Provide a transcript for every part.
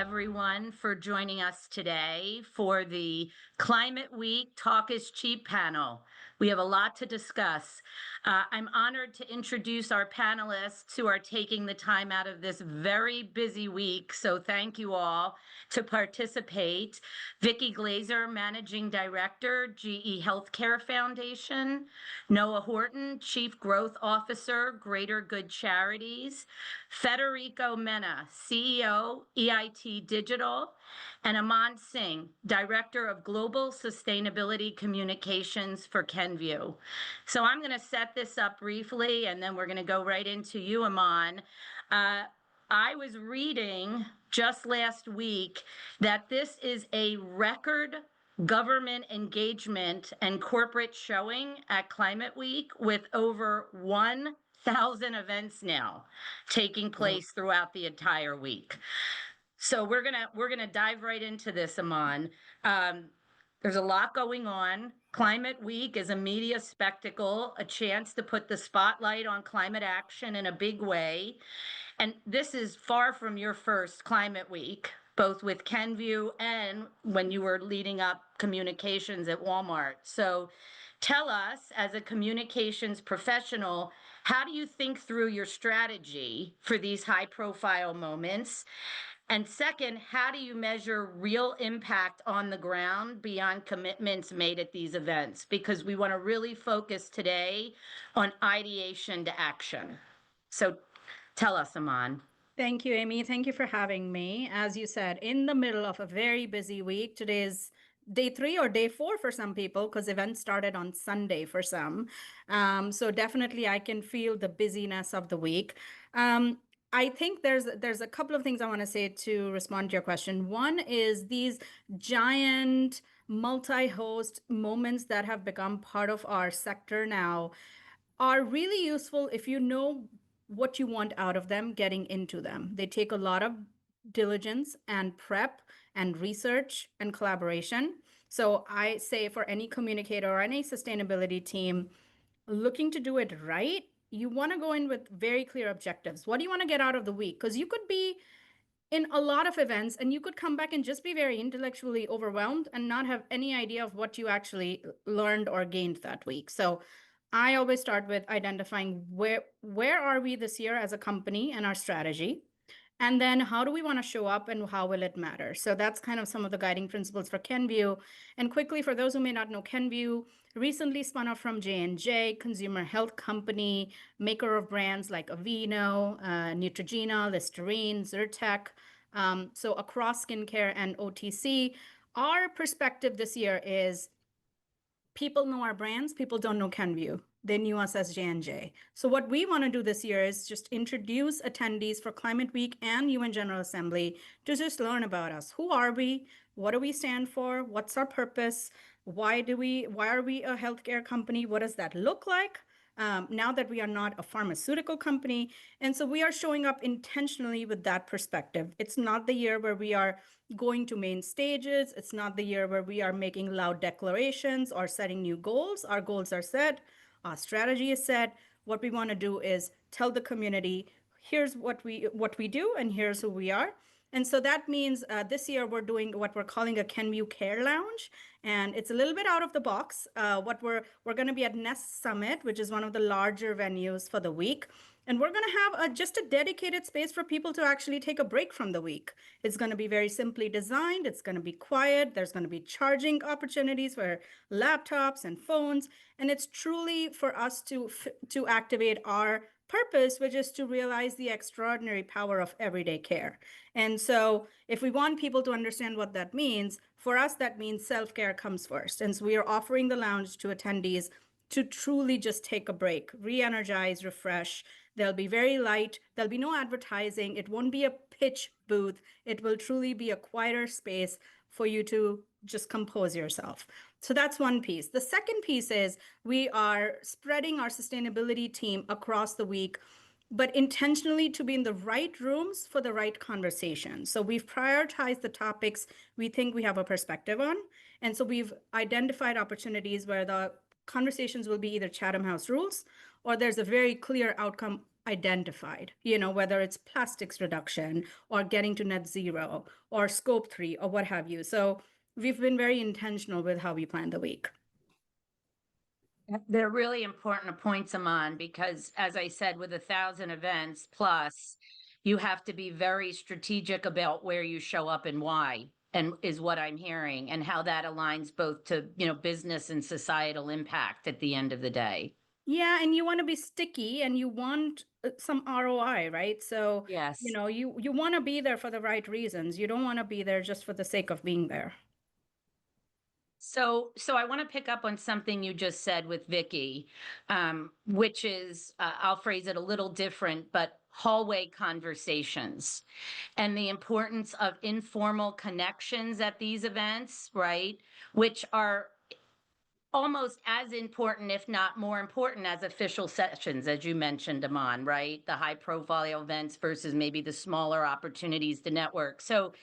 everyone for joining us today for the Climate Week Talk is Cheap panel. We have a lot to discuss. I'm honored to introduce our panelists who are taking the time out of this very busy week, so thank you all to participate. Vicki Glazar, Managing Director, GE Healthcare Foundation. Noah Horton, Chief Growth Officer, Greater Good Charities. Federico Menna, CEO, EIT Digital, and Aman Singh, Director of Global Sustainability Communications for Kenvue. So I'm going to set this up briefly, and then we're going to go right into you, Aman. I was reading just last week that this is a record government engagement and corporate showing at Climate Week with over 1,000 events now taking place throughout the entire week. So we're gonna dive right into this, Aman. There's a lot going on. Climate Week is a media spectacle, a chance to put the spotlight on climate action in a big way. And this is far from your first Climate Week, both with Kenvue and when you were leading up communications at Walmart. So tell us, as a communications professional, how do you think through your strategy for these high-profile moments? And second, how do you measure real impact on the ground beyond commitments made at these events? Because we want to really focus today on ideation to action. So tell us, Aman. Thank you, Amy. Thank you for having me. As you said, in the middle of a very busy week, today is day 3 or day 4 for some people because events started on Sunday for some. So definitely I can feel the busyness of the week. I think there's a couple of things I want to say to respond to your question. One is these giant multi-host moments that have become part of our sector now are really useful if you know what you want out of them, getting into them. They take a lot of diligence and prep and research and collaboration. So I say for any communicator or any sustainability team looking to do it right, you want to go in with very clear objectives. What do you want to get out of the week? Because you could be in a lot of events and you could come back and just be very intellectually overwhelmed and not have any idea of what you actually learned or gained that week. So I always start with identifying where are we this year as a company and our strategy, and then how do we want to show up and how will it matter? So that's kind of some of the guiding principles for Kenvue. And quickly, for those who may not know, Kenvue recently spun off from J&J, consumer health company, maker of brands like Aveeno, Neutrogena, Listerine, Zyrtec. So across skincare and OTC, our perspective this year is people know our brands, people don't know Kenvue. They knew us as J&J. So what we want to do this year is just introduce attendees for Climate Week and UN General Assembly to just learn about us. Who are we? What do we stand for? What's our purpose? Why are we a healthcare company? What does that look like? Now that we are not a pharmaceutical company. And so we are showing up intentionally with that perspective. It's not the year where we are going to main stages. It's not the year where we are making loud declarations or setting new goals. Our goals are set. Our strategy is set. What we want to do is tell the community, here's what we do and here's who we are. And so that means this year we're doing what we're calling a Kenvue Care Lounge, and it's a little bit out of the box. What we're going to be at Nest Summit, which is one of the larger venues for the week, and we're going to have just a dedicated space for people to actually take a break from the week. It's going to be very simply designed. It's going to be quiet. There's going to be charging opportunities for laptops and phones, and it's truly for us to activate our purpose, which is to realize the extraordinary power of everyday care. And so if we want people to understand what that means, for us, that means self-care comes first. And so we are offering the lounge to attendees to truly just take a break, re-energize, refresh. They'll be very light. There'll be no advertising. It won't be a pitch booth. It will truly be a quieter space for you to just compose yourself. So that's one piece. The second piece is we are spreading our sustainability team across the week, but intentionally to be in the right rooms for the right conversation. So we've prioritized the topics we think we have a perspective on. And so we've identified opportunities where the conversations will be either Chatham House rules or there's a very clear outcome identified, whether it's plastics reduction or getting to net zero or scope 3 or what have you. So we've been very intentional with how we plan the week. They're really important points, Aman, because as I said, with 1,000 events plus, you have to be very strategic about where you show up and why, and is what I'm hearing, and how that aligns both to, business and societal impact at the end of the day. Yeah, and you want to be sticky and you want some ROI, right? So, Yes. you want to be there for the right reasons. You don't want to be there just for the sake of being there. So I want to pick up on something you just said with Vicky, which is, I'll phrase it a little different, but hallway conversations and the importance of informal connections at these events, right? Which are almost as important, if not more important, as official sessions, as you mentioned, Aman, right? The high profile events versus maybe the smaller opportunities to network. So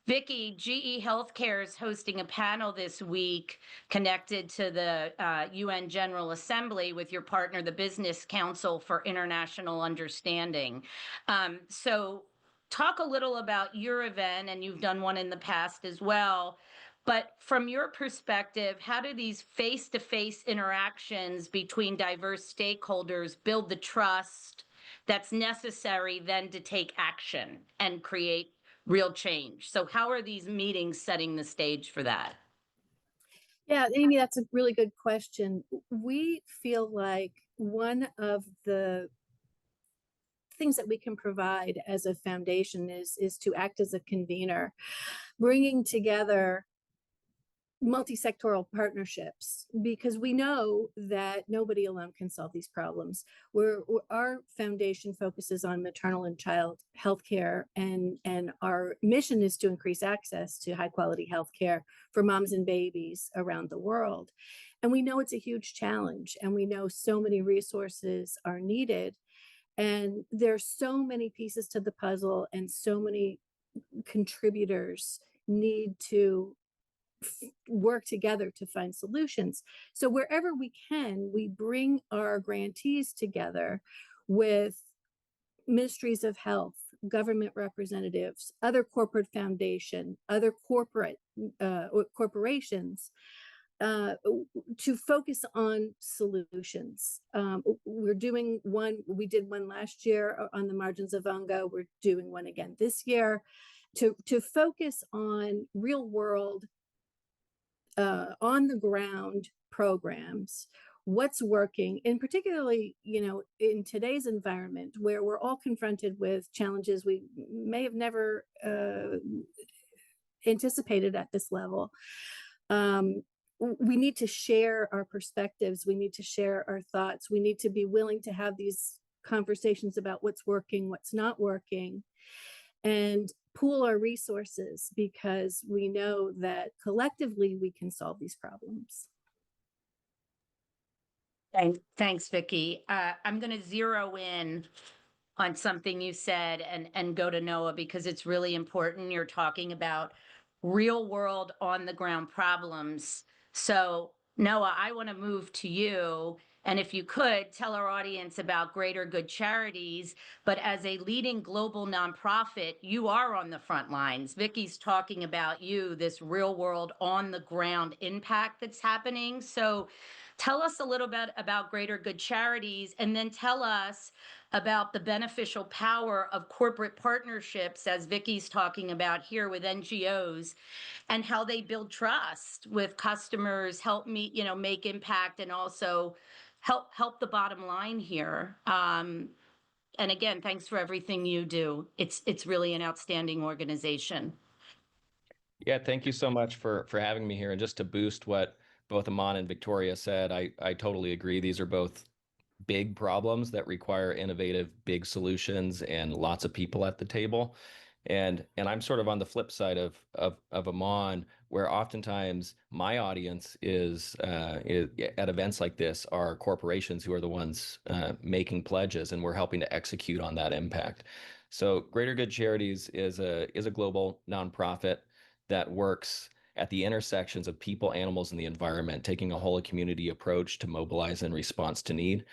Vicky, GE Healthcare is hosting a panel this week connected to the UN General Assembly with your partner, the Business Council for International Understanding. So talk a little about your event, and you've done one in the past as well. But from your perspective, how do these face-to-face interactions between diverse stakeholders build the trust that's necessary then to take action and create real change? So how are these meetings setting the stage for that? Yeah, Amy, that's a really good question. We feel like one of the things that we can provide as a foundation is to act as a convener, bringing together multi-sectoral partnerships, because we know that nobody alone can solve these problems. Our foundation focuses on maternal and child health care, and our mission is to increase access to high quality health care for moms and babies around the world. And we know it's a huge challenge, and we know so many resources are needed, and there's so many pieces to the puzzle, and so many contributors need to work together to find solutions. So wherever we can, we bring our grantees together with ministries of health, government representatives, other corporate foundation, other corporations, to focus on solutions. We did one last year on the margins of Ongo. We're doing one again this year to focus on real world, on the ground programs, what's working, and particularly, in today's environment where we're all confronted with challenges we may have never anticipated at this level. We need to share our perspectives. We need to share our thoughts. We need to be willing to have these conversations about what's working, what's not working, and pool our resources, because we know that collectively we can solve these problems. Thanks, Vicky. I'm going to zero in on something you said and go to Noah, because it's really important. You're talking about real world on the ground problems. So Noah, I want to move to you. And if you could tell our audience about Greater Good Charities, but as a leading global nonprofit, you are on the front lines. Vicky's talking about you, this real world on the ground impact that's happening. So tell us a little bit about Greater Good Charities, and then tell us about the beneficial power of corporate partnerships, as Vicky's talking about here with NGOs, and how they build trust with customers, help make impact, and also help the bottom line here. And again, thanks for everything you do. It's really an outstanding organization. Yeah, thank you so much for having me here. And just to boost what both Aman and Victoria said, I totally agree. These are both big problems that require innovative, big solutions and lots of people at the table. And I'm sort of on the flip side of Aman, where oftentimes my audience is at events like this are corporations who are the ones making pledges, and we're helping to execute on that impact. So Greater Good Charities is a global nonprofit that works at the intersections of people, animals, and the environment, taking a whole community approach to mobilize in response to need.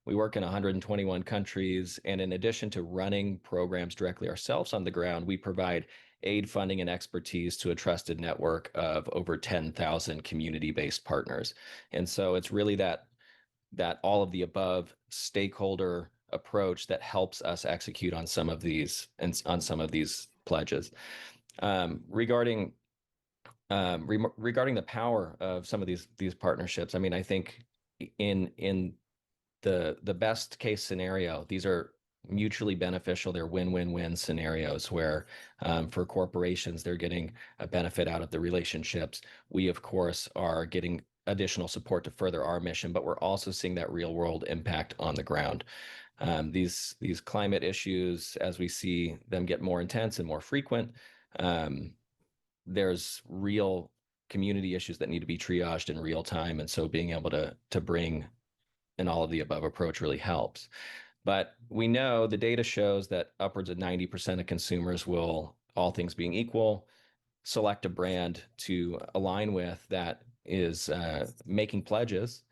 We work in 121 countries, and in addition to running programs directly ourselves on the ground, we provide aid, funding, and expertise to a trusted network of over 10,000 community-based partners. And so it's really that all of the above stakeholder approach that helps us execute on some of these pledges. Regarding the power of some of these partnerships, I mean, I think in the best case scenario, these are mutually beneficial. They're win-win-win scenarios where for corporations, they're getting a benefit out of the relationships. We, of course, are getting additional support to further our mission, but we're also seeing that real world impact on the ground. These climate issues, as we see them get more intense and more frequent, there's real community issues that need to be triaged in real time. And so being able to bring an all of the above approach really helps. But we know the data shows that upwards of 90% of consumers will, all things being equal, select a brand to align with that is making pledges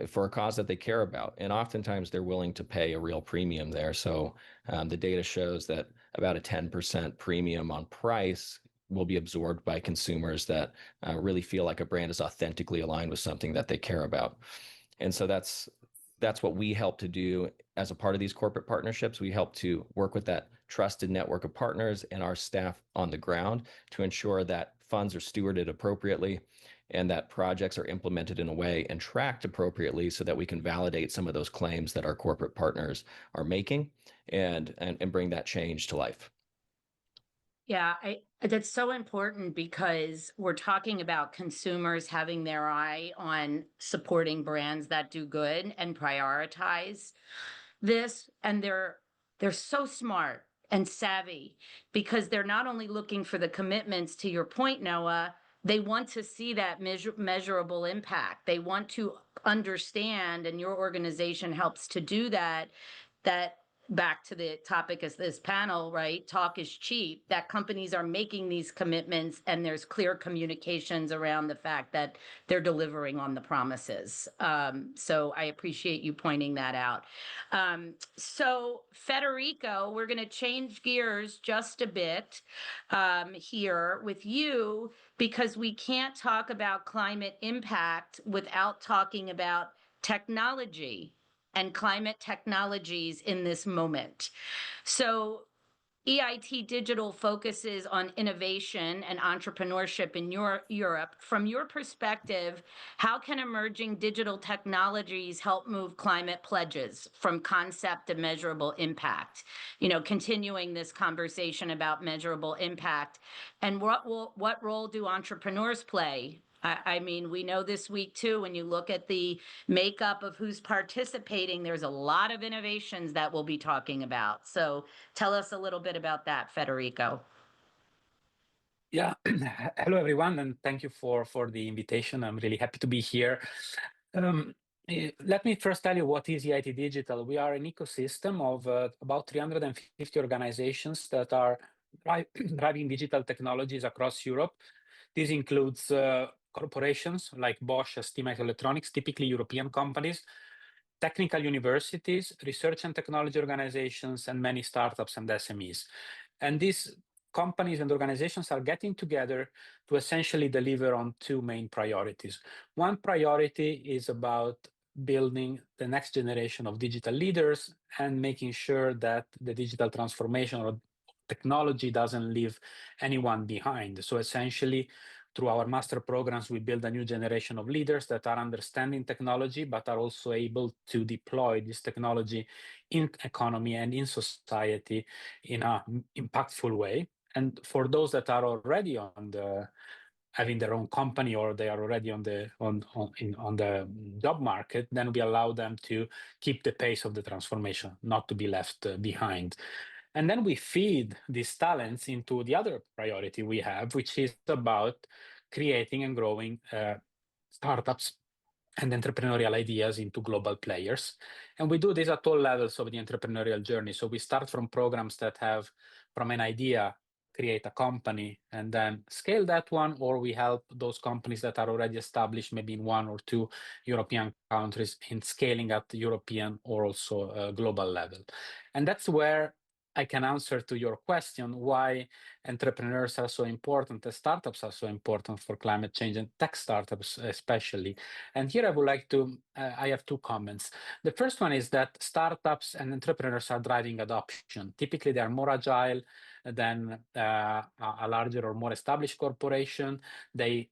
for a cause that they care about. And oftentimes they're willing to pay a real premium there. So the data shows that about a 10% premium on price will be absorbed by consumers that really feel like a brand is authentically aligned with something that they care about. And so that's what we help to do as a part of these corporate partnerships. We help to work with that trusted network of partners and our staff on the ground to ensure that funds are stewarded appropriately and that projects are implemented in a way and tracked appropriately so that we can validate some of those claims that our corporate partners are making and bring that change to life. Yeah, that's so important because we're talking about consumers having their eye on supporting brands that do good and prioritize this. And they're so smart and savvy because they're not only looking for the commitments, to your point, Noah, they want to see that measurable impact. They want to understand, and your organization helps to do that back to the topic of this panel, right? Talk is cheap, that companies are making these commitments and there's clear communications around the fact that they're delivering on the promises. So I appreciate you pointing that out. So Federico, we're going to change gears just a bit here with you because we can't talk about climate impact without talking about technology and climate technologies in this moment. So EIT Digital focuses on innovation and entrepreneurship in Europe. From your perspective, how can emerging digital technologies help move climate pledges from concept to measurable impact? You know, continuing this conversation about measurable impact, and what role do entrepreneurs play? I mean, we know this week too, when you look at the makeup of who's participating, there's a lot of innovations that we'll be talking about. So tell us a little bit about that, Federico. Yeah, hello everyone, and thank you for the invitation. I'm really happy to be here. Let me first tell you what is EIT Digital. We are an ecosystem of about 350 organizations that are driving digital technologies across Europe. This includes corporations like Bosch, Siemens Electronics, typically European companies, technical universities, research and technology organizations, and many startups and SMEs. And these companies and organizations are getting together to essentially deliver on two main priorities. One priority is about building the next generation of digital leaders and making sure that the digital transformation or technology doesn't leave anyone behind. So essentially, through our master programs, we build a new generation of leaders that are understanding technology, but are also able to deploy this technology in economy and in society in an impactful way. And for those that are already having their own company, or they are already on the job market, then we allow them to keep the pace of the transformation, not to be left behind. And then we feed these talents into the other priority we have, which is about creating and growing startups and entrepreneurial ideas into global players. And we do this at all levels of the entrepreneurial journey. So we start from programs that have, from an idea, create a company and then scale that one, or we help those companies that are already established, maybe in 1 or 2 European countries, in scaling at the European or also global level. And that's where I can answer to your question why entrepreneurs are so important, the startups are so important for climate change, and tech startups especially. And here I would like to, I have 2 comments. The first one is that startups and entrepreneurs are driving adoption. Typically, they are more agile than a larger or more established corporation. They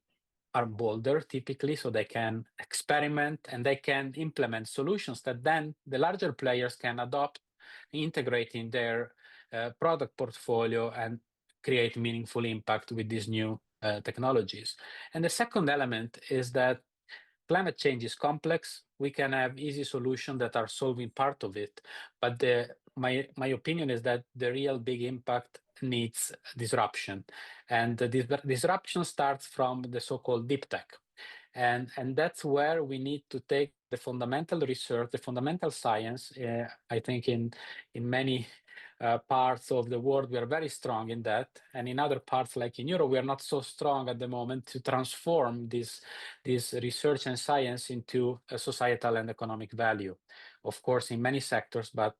are bolder typically, so they can experiment and they can implement solutions that then the larger players can adopt, integrate in their product portfolio, and create meaningful impact with these new technologies. And the second element is that climate change is complex. We can have easy solutions that are solving part of it, but my opinion is that the real big impact needs disruption, and the disruption starts from the so-called deep tech, and that's where we need to take the fundamental research, the fundamental science. I think in many parts of the world we are very strong in that, and in other parts like in Europe we are not so strong at the moment to transform this research and science into a societal and economic value. Of course, in many sectors, but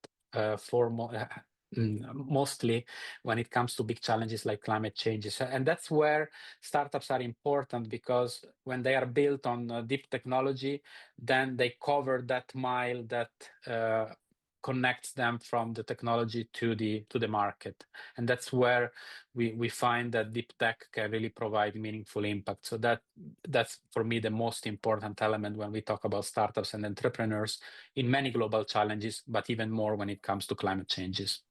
mostly when it comes to big challenges like climate changes. And that's where startups are important, because when they are built on deep technology, then they cover that mile that connects them from the technology to the market. And that's where we find that deep tech can really provide meaningful impact. So that's for me the most important element when we talk about startups and entrepreneurs in many global challenges, but even more when it comes to climate changes.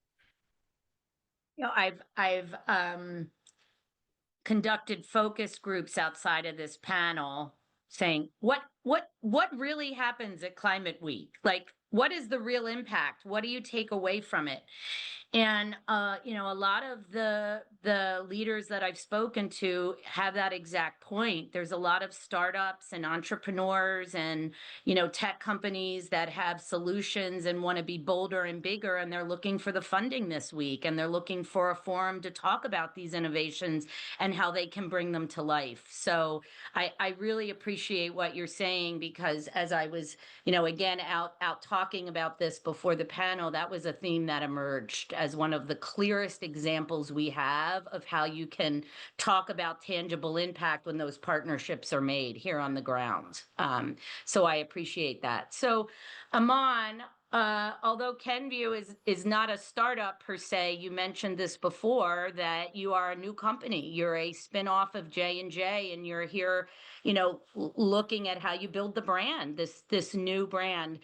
You know, I've conducted focus groups outside of this panel saying, what really happens at Climate Week? Like, what is the real impact? What do you take away from it? And you know, a lot of the leaders that I've spoken to have that exact point. There's a lot of startups and entrepreneurs and, you know, tech companies that have solutions and want to be bolder and bigger, and they're looking for the funding this week, and they're looking for a forum to talk about these innovations and how they can bring them to life. So I really appreciate what you're saying, because as I was, you know, again, out talking about this before the panel, that was a theme that emerged as one of the clearest examples we have of how you can talk about tangible impact when those partnerships are made here on the ground. So I appreciate that. So Aman, although Kenvue is not a startup per se, you mentioned this before, that you are a new company. You're a spinoff of J&J, and you're here, you know, looking at how you build the brand, this new brand.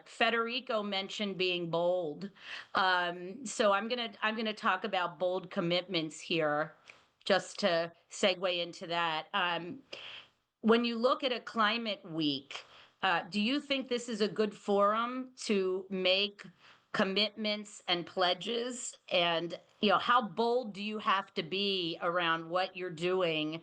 Federico mentioned being bold. So I'm gonna talk about bold commitments here, just to segue into that. When you look at a climate week, do you think this is a good forum to make commitments and pledges? And, you know, how bold do you have to be around what you're doing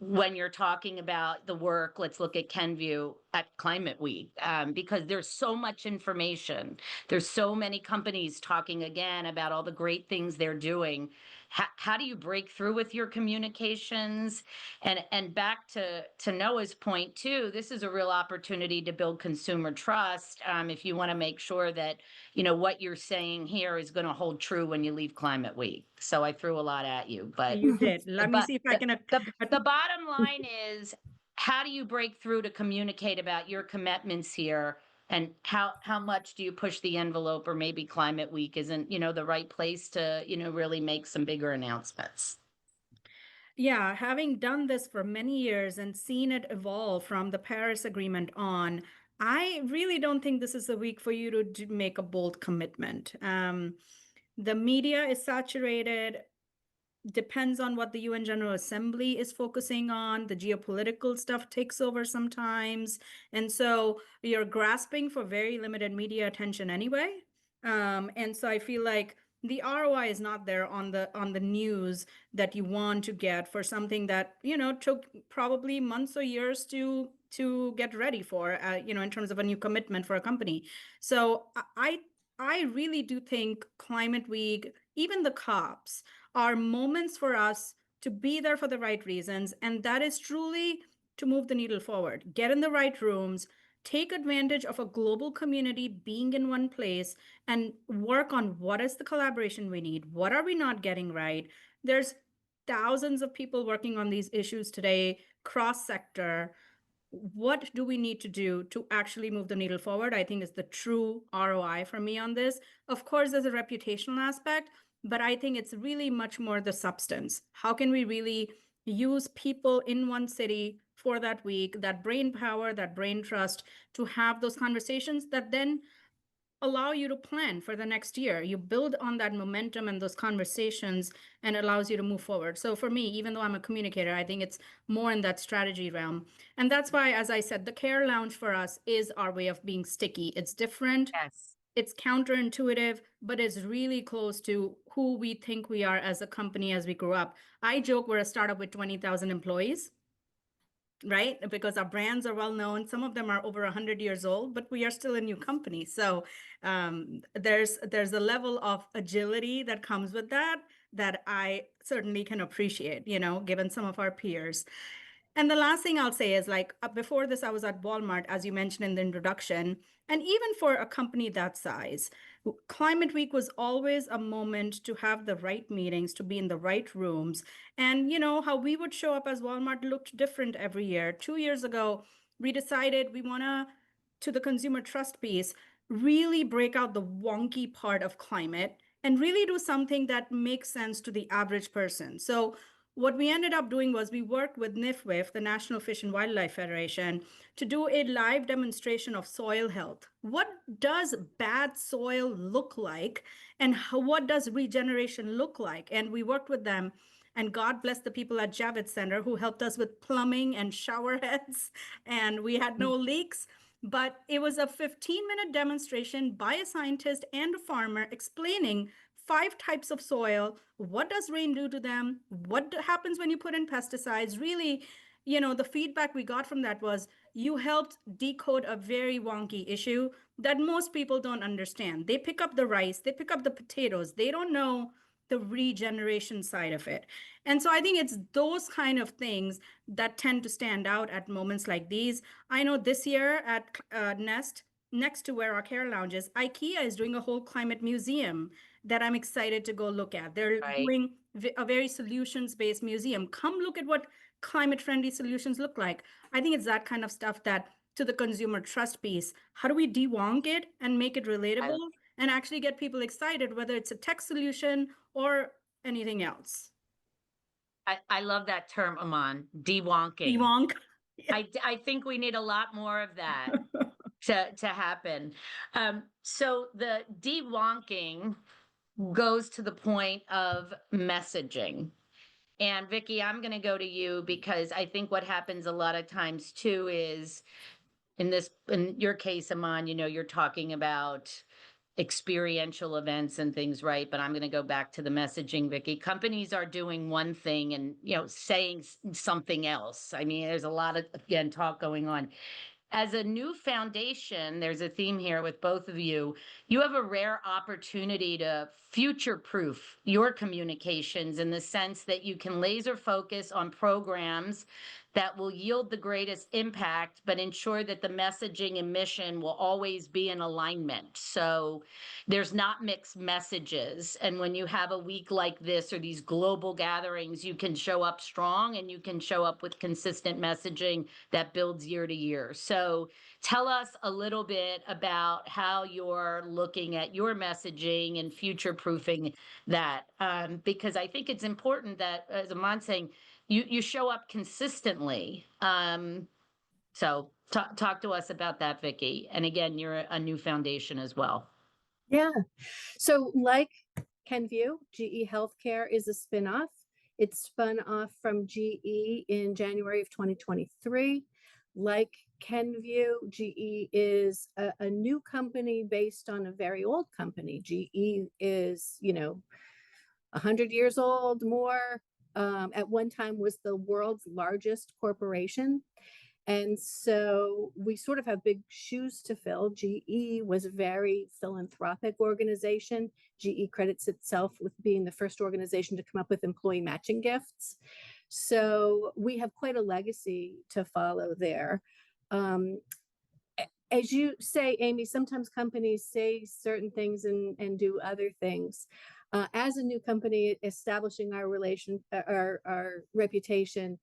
when you're talking about the work? Let's look at Kenvue at Climate Week, because there's so much information. There's so many companies talking again about all the great things they're doing. How do you break through with your communications? And back to Noah's point too, this is a real opportunity to build consumer trust, if you want to make sure that, you know, what you're saying here is going to hold true when you leave Climate Week. So I threw a lot at you, but You did. Let me see if I can. the bottom line is, how do you break through to communicate about your commitments here? And how much do you push the envelope, or maybe Climate Week isn't, you know, the right place to, you know, really make some bigger announcements? Yeah, having done this for many years and seen it evolve from the Paris Agreement on, I really don't think this is the week for you to make a bold commitment. The media is saturated. Depends on what the UN General Assembly is focusing on. The geopolitical stuff takes over sometimes. And so you're grasping for very limited media attention anyway. And so I feel like the ROI is not there on the news that you want to get for something that, you know, took probably months or years to get ready for, you know, in terms of a new commitment for a company. So I really do think Climate Week, even the COPs, are moments for us to be there for the right reasons. And that is truly to move the needle forward, get in the right rooms, take advantage of a global community being in one place, and work on what is the collaboration we need. What are we not getting right? There's thousands of people working on these issues today, cross sector. What do we need to do to actually move the needle forward? I think is the true ROI for me on this. Of course, there's a reputational aspect, but I think it's really much more the substance. How can we really use people in one city for that week, that brain power, that brain trust, to have those conversations that then allow you to plan for the next year. You build on that momentum and those conversations, and it allows you to move forward. So for me, even though I'm a communicator, I think it's more in that strategy realm. And that's why, as I said, the Care Lounge for us is our way of being sticky. It's different. Yes. It's counterintuitive, but it's really close to who we think we are as a company as we grow up. I joke we're a startup with 20,000 employees, right? Because our brands are well known. Some of them are over 100 years old, but we are still a new company. So there's a level of agility that comes with that I certainly can appreciate, given some of our peers. And the last thing I'll say is, like, before this, I was at Walmart, as you mentioned in the introduction. And even for a company that size, Climate Week was always a moment to have the right meetings, to be in the right rooms. And how we would show up as Walmart looked different every year. 2 years ago, we decided we want to the consumer trust piece, really break out the wonky part of climate and really do something that makes sense to the average person. So what we ended up doing was we worked with NIFWIF, the National Fish and Wildlife Federation, to do a live demonstration of soil health. What does bad soil look like, and what does regeneration look like? And we worked with them, and God bless the people at Javits Center who helped us with plumbing and shower heads, and we had no leaks. But it was a 15-minute demonstration by a scientist and a farmer explaining 5 types of soil, what does rain do to them, what happens when you put in pesticides. Really, the feedback we got from that was, you helped decode a very wonky issue that most people don't understand. They pick up the rice, they pick up the potatoes, they don't know the regeneration side of it. And so I think it's those kind of things that tend to stand out at moments like these. I know this year at Nest, next to where our Care Lounge is, IKEA is doing a whole climate museum that I'm excited to go look at. They're doing a very solutions-based museum. Come look at what climate-friendly solutions look like. I think it's that kind of stuff that, to the consumer trust piece, how do we de-wonk it and make it relatable and actually get people excited, whether it's a tech solution or anything else? I love that term, Aman, de-wonking. De-wonk. I think we need a lot more of that to happen. So the de-wonking goes to the point of messaging. And Vicky, I'm going to go to you, because I think what happens a lot of times too is, in your case, Aman, you're talking about experiential events and things, right? But I'm going to go back to the messaging, Vicky. Companies are doing one thing and, saying something else. I mean, there's a lot of, again, talk going on. As a new foundation, there's a theme here with both of you. You have a rare opportunity to future-proof your communications, in the sense that you can laser focus on programs that will yield the greatest impact, but ensure that the messaging and mission will always be in alignment. So there's not mixed messages. And when you have a week like this, or these global gatherings, you can show up strong, and you can show up with consistent messaging that builds year to year. So tell us a little bit about how you're looking at your messaging and future-proofing that, because I think it's important that, as Aman's saying, you show up consistently. So talk to us about that, Vicky. And again, you're a new foundation as well. Yeah. So like Kenvue, GE Healthcare is a spinoff. It spun off from GE in January of 2023. Like Kenvue, GE is a new company based on a very old company. GE is, 100 years old, more. At one time was the world's largest corporation. And so we sort of have big shoes to fill. GE was a very philanthropic organization. GE credits itself with being the first organization to come up with employee matching gifts. So we have quite a legacy to follow there. As you say, Amy, sometimes companies say certain things and do other things. As a new company, establishing our reputation,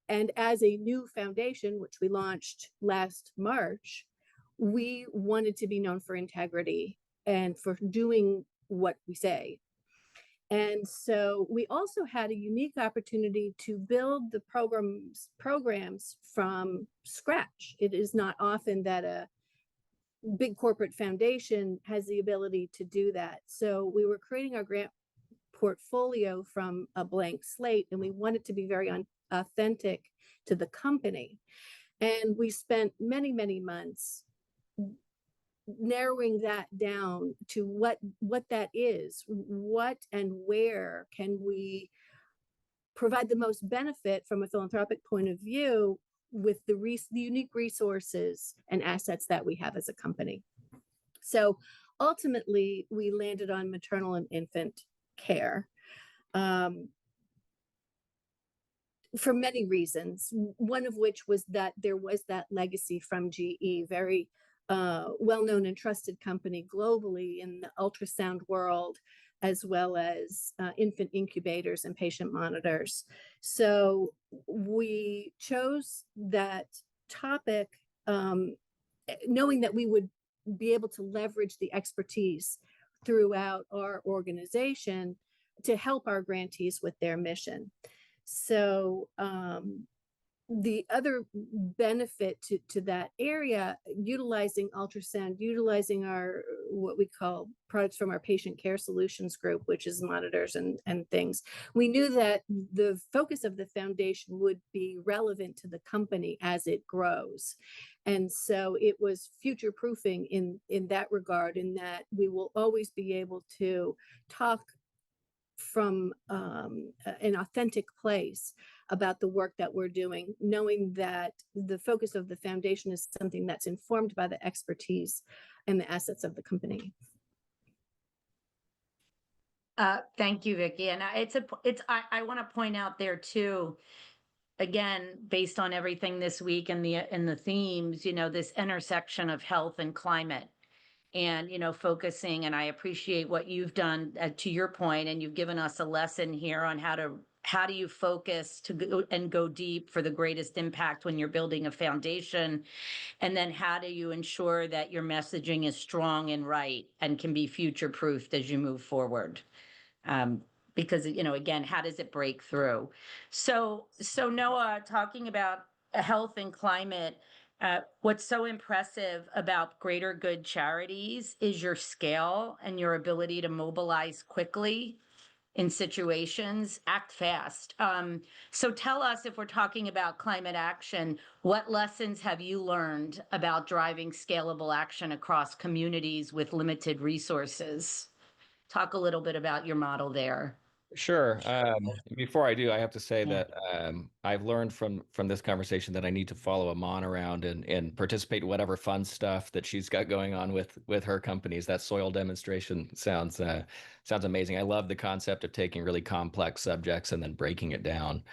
and as a new foundation, which we launched last March, we wanted to be known for integrity and for doing what we say. And so we also had a unique opportunity to build the programs from scratch. It is not often that a big corporate foundation has the ability to do that. So we were creating our grant portfolio from a blank slate, and we wanted to be very authentic to the company. And we spent many, many months narrowing that down to what that is, what and where can we provide the most benefit from a philanthropic point of view with the unique resources and assets that we have as a company. So ultimately, we landed on maternal and infant care for many reasons, one of which was that there was that legacy from GE, very well-known and trusted company globally in the ultrasound world, as well as infant incubators and patient monitors. So we chose that topic knowing that we would be able to leverage the expertise throughout our organization to help our grantees with their mission. So the other benefit to that area, utilizing ultrasound, utilizing our what we call products from our patient care solutions group, which is monitors and things, we knew that the focus of the foundation would be relevant to the company as it grows. And so it was future proofing in that regard, in that we will always be able to talk from an authentic place about the work that we're doing, knowing that the focus of the foundation is something that's informed by the expertise and the assets of the company. Thank you, Vicki. And I want to point out there too, again, based on everything this week and the themes, this intersection of health and climate. And, focusing, and I appreciate what you've done to your point, and you've given us a lesson here on how do you focus to go deep for the greatest impact when you're building a foundation, and then how do you ensure that your messaging is strong and right and can be future proofed as you move forward. Because, again, how does it break through? So Noah, talking about health and climate, what's so impressive about Greater Good Charities is your scale and your ability to mobilize quickly in situations, act fast. So tell us, if we're talking about climate action, what lessons have you learned about driving scalable action across communities with limited resources? Talk a little bit about your model there. Sure. Before I do, I have to say that I've learned from this conversation that I need to follow Aman around and participate in whatever fun stuff that she's got going on with her companies. That soil demonstration sounds amazing. I love the concept of taking really complex subjects and then breaking it down.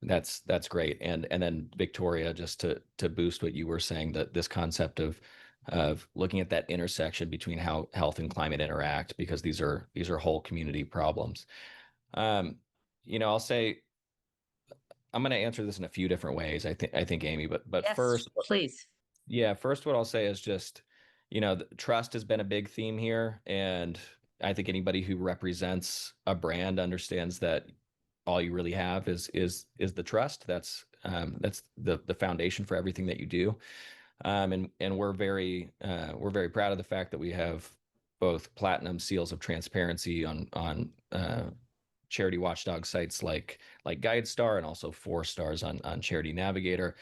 That's great. And then Victoria, just to boost what you were saying, that this concept of looking at that intersection between how health and climate interact, because these are whole community problems. I'll say I'm going to answer this in a few different ways. I think Amy, but yes, first, please. Yeah, first what I'll say is just, trust has been a big theme here, and I think anybody who represents a brand understands that all you really have is the trust. That's the foundation for everything that you do. And we're very proud of the fact that we have both platinum seals of transparency on charity watchdog sites like GuideStar, and also 4 stars on Charity Navigator.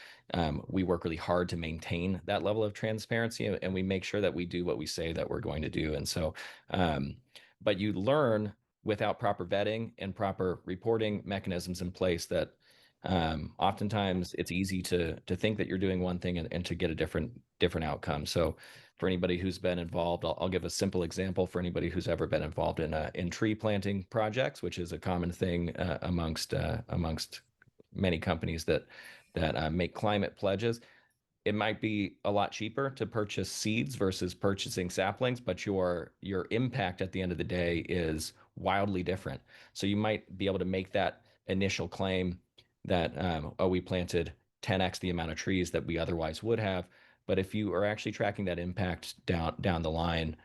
We work really hard to maintain that level of transparency, and we make sure that we do what we say that we're going to do. And so, but you learn without proper vetting and proper reporting mechanisms in place that Oftentimes it's easy to think that you're doing one thing and to get a different outcome. So for anybody who's been involved, I'll give a simple example for anybody who's ever been involved in tree planting projects, which is a common thing amongst many companies that make climate pledges. It might be a lot cheaper to purchase seeds versus purchasing saplings, but your impact at the end of the day is wildly different. So you might be able to make that initial claim that, oh, we planted 10x the amount of trees that we otherwise would have. But if you are actually tracking that impact down the line,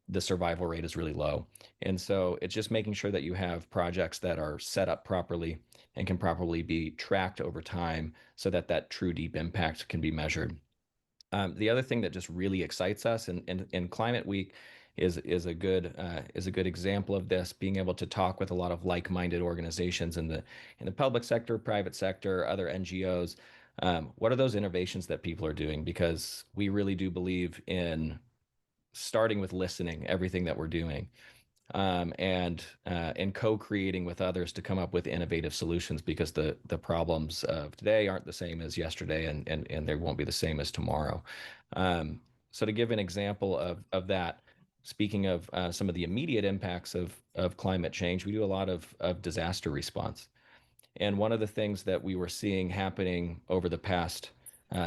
the survival rate is really low. And so it's just making sure that you have projects that are set up properly and can properly be tracked over time so that that true deep impact can be measured. The other thing that just really excites us, and Climate Week is a good example of this, being able to talk with a lot of like-minded organizations in the public sector, private sector, other NGOs. What are those innovations that people are doing? Because we really do believe in starting with listening, everything that we're doing, and co-creating with others to come up with innovative solutions, because the problems of today aren't the same as yesterday, and they won't be the same as tomorrow. So to give an example of that, speaking of some of the immediate impacts of climate change, we do a lot of disaster response. And one of the things that we were seeing happening over the past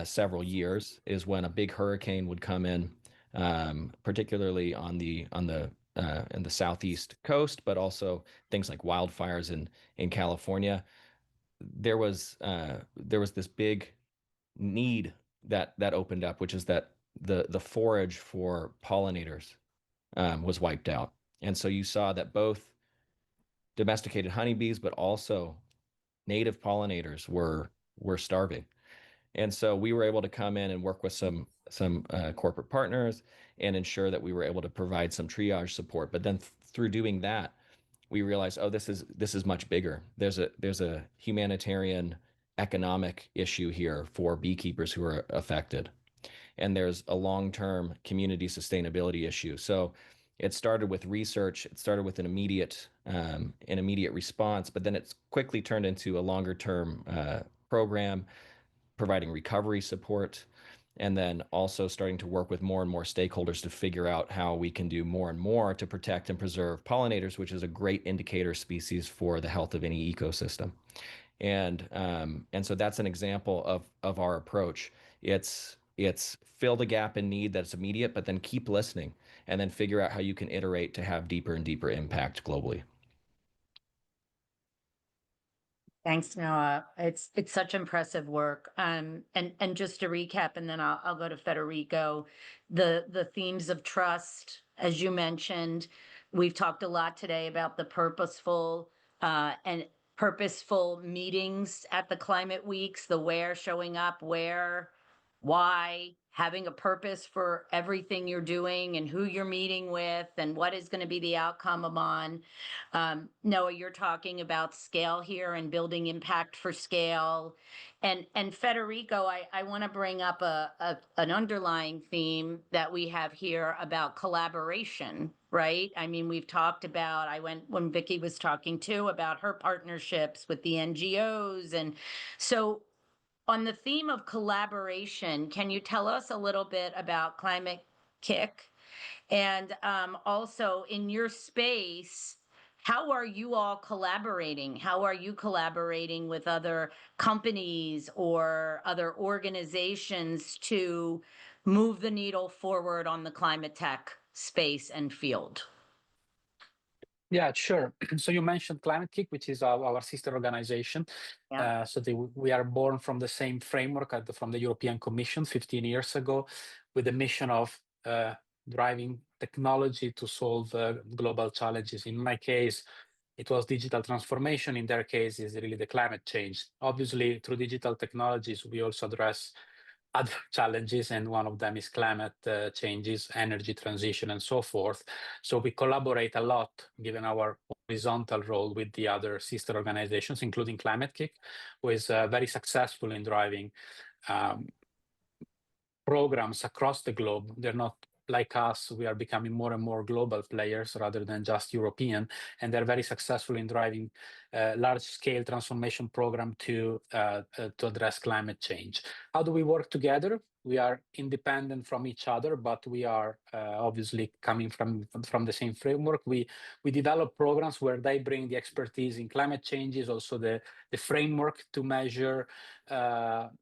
several years is when a big hurricane would come in, particularly in the southeast coast, but also things like wildfires in California. There was this big need that opened up, which is that the forage for pollinators was wiped out, and so you saw that both domesticated honeybees, but also native pollinators were starving. And so we were able to come in and work with some corporate partners and ensure that we were able to provide some triage support. But then through doing that, we realized, oh, this is much bigger. There's a humanitarian economic issue here for beekeepers who are affected, and there's a long-term community sustainability issue. So it started with research. It started with an immediate response, but then it's quickly turned into a longer-term program, providing recovery support, and then also starting to work with more and more stakeholders to figure out how we can do more and more to protect and preserve pollinators, which is a great indicator species for the health of any ecosystem. And so that's an example of our approach. It's fill the gap in need that's immediate, but then keep listening and then figure out how you can iterate to have deeper and deeper impact globally. Thanks, Noah. It's such impressive work. And just to recap, and then I'll go to Federico. The themes of trust, as you mentioned, we've talked a lot today about the purposeful meetings at the Climate Weeks, the where, showing up, where, why, having a purpose for everything you're doing and who you're meeting with and what is going to be the outcome, Aman. Noah, you're talking about scale here and building impact for scale. And Federico, I want to bring up an underlying theme that we have here about collaboration, right? I mean, we've talked about, when Vicky was talking too, about her partnerships with the NGOs. And so on the theme of collaboration, can you tell us a little bit about Climate Kick? And also in your space, how are you all collaborating? How are you collaborating with other companies or other organizations to move the needle forward on the climate tech space and field? Yeah, sure. So you mentioned Climate Kick, which is our sister organization. Yeah. We are born from the same framework from the European Commission 15 years ago, with the mission of driving technology to solve global challenges. In my case, it was digital transformation. In their case, is really the climate change. Obviously, through digital technologies, we also address other challenges, and one of them is climate changes, energy transition, and so forth. So we collaborate a lot, given our horizontal role, with the other sister organizations, including Climate Kick, who is very successful in driving programs across the globe. They're not like us, we are becoming more and more global players rather than just European, and they're very successful in driving large-scale transformation program to address climate change. How do we work together? We are independent from each other, but we are obviously coming from the same framework. We develop programs where they bring the expertise in climate changes, also the framework to measure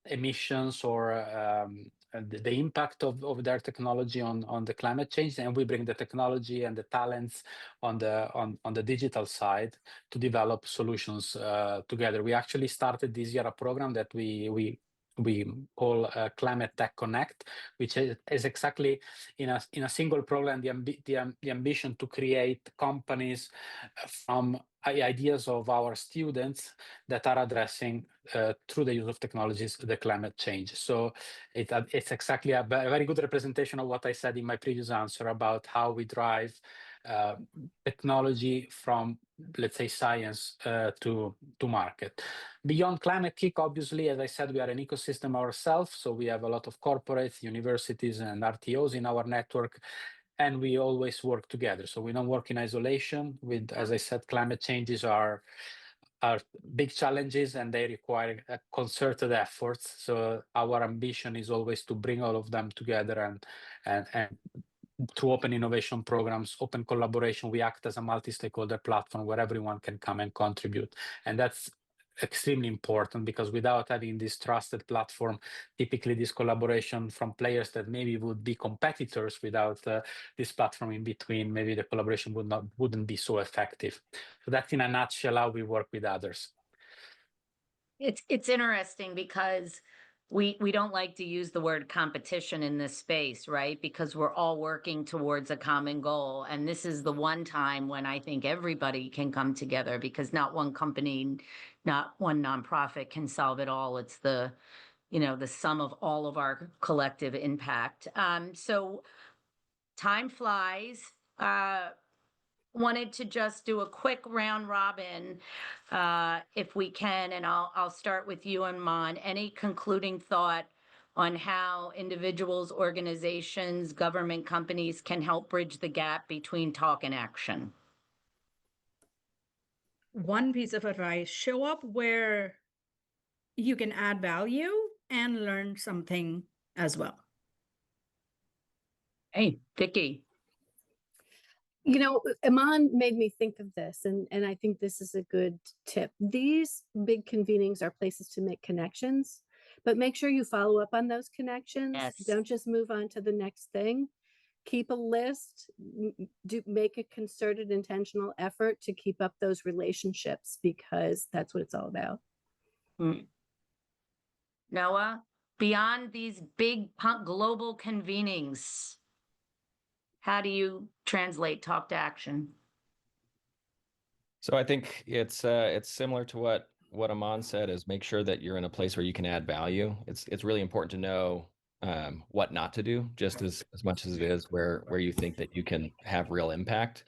emissions or the impact of their technology on the climate change, and we bring the technology and the talents on the digital side to develop solutions together. We actually started this year a program that we call Climate Tech Connect, which is exactly in a single program the ambition to create companies from ideas of our students that are addressing through the use of technologies the climate change. So it's exactly a very good representation of what I said in my previous answer about how we drive technology from, let's say, science to market. Beyond Climate Kick, obviously, as I said, we are an ecosystem ourselves, so we have a lot of corporates, universities, and RTOs in our network, and we always work together. So we don't work in isolation. With, as I said, climate changes are big challenges, and they require concerted efforts. So our ambition is always to bring all of them together, and through open innovation programs, open collaboration, we act as a multi-stakeholder platform where everyone can come and contribute. And that's extremely important, because without having this trusted platform, typically this collaboration from players that maybe would be competitors without this platform in between, maybe the collaboration wouldn't be so effective. So that's in a nutshell how we work with others. It's interesting because we don't like to use the word competition in this space, right? Because we're all working towards a common goal. And this is the one time when I think everybody can come together, because not one company, not one nonprofit can solve it all. It's the sum of all of our collective impact. So time flies. Wanted to just do a quick round robin, if we can, and I'll start with you, Aman. Any concluding thought on how individuals, organizations, government companies can help bridge the gap between talk and action? One piece of advice: show up where you can add value and learn something as well. Hey, Vicky. You know, Aman made me think of this, and I think this is a good tip. These big convenings are places to make connections, but make sure you follow up on those connections. Yes. Don't just move on to the next thing. Keep a list, make a concerted, intentional effort to keep up those relationships, because that's what it's all about. Noah, beyond these big global convenings, how do you translate talk to action? So I think it's similar to what Aman said, is make sure that you're in a place where you can add value. It's really important to know what not to do, just as much as it is where you think that you can have real impact.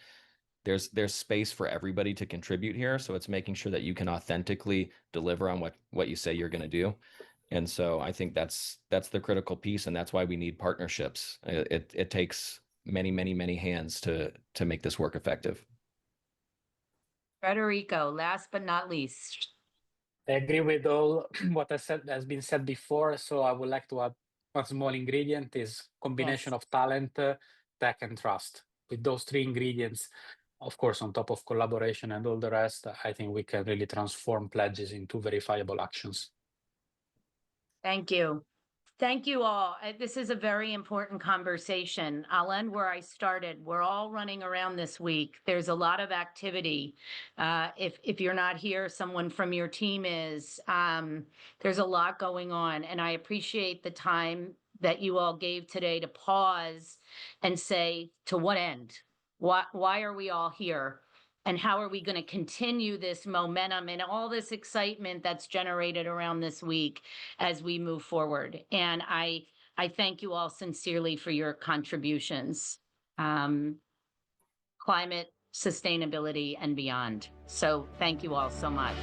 There's space for everybody to contribute here, so it's making sure that you can authentically deliver on what you say you're going to do. And so I think that's the critical piece, and that's why we need partnerships. It takes many hands to make this work effective. Federico, last but not least. I agree with all what has been said before. So I would like to add one small ingredient: is combination of talent, tech, and trust. With those three ingredients, of course, on top of collaboration and all the rest, I think we can really transform pledges into verifiable actions. Thank you. Thank you all. This is a very important conversation. I'll end where I started. We're all running around this week. There's a lot of activity. If you're not here, someone from your team is. There's a lot going on, and I appreciate the time that you all gave today to pause and say, to what end? Why are we all here? And how are we going to continue this momentum and all this excitement that's generated around this week as we move forward? And I thank you all sincerely for your contributions, climate, sustainability, and beyond. So thank you all so much.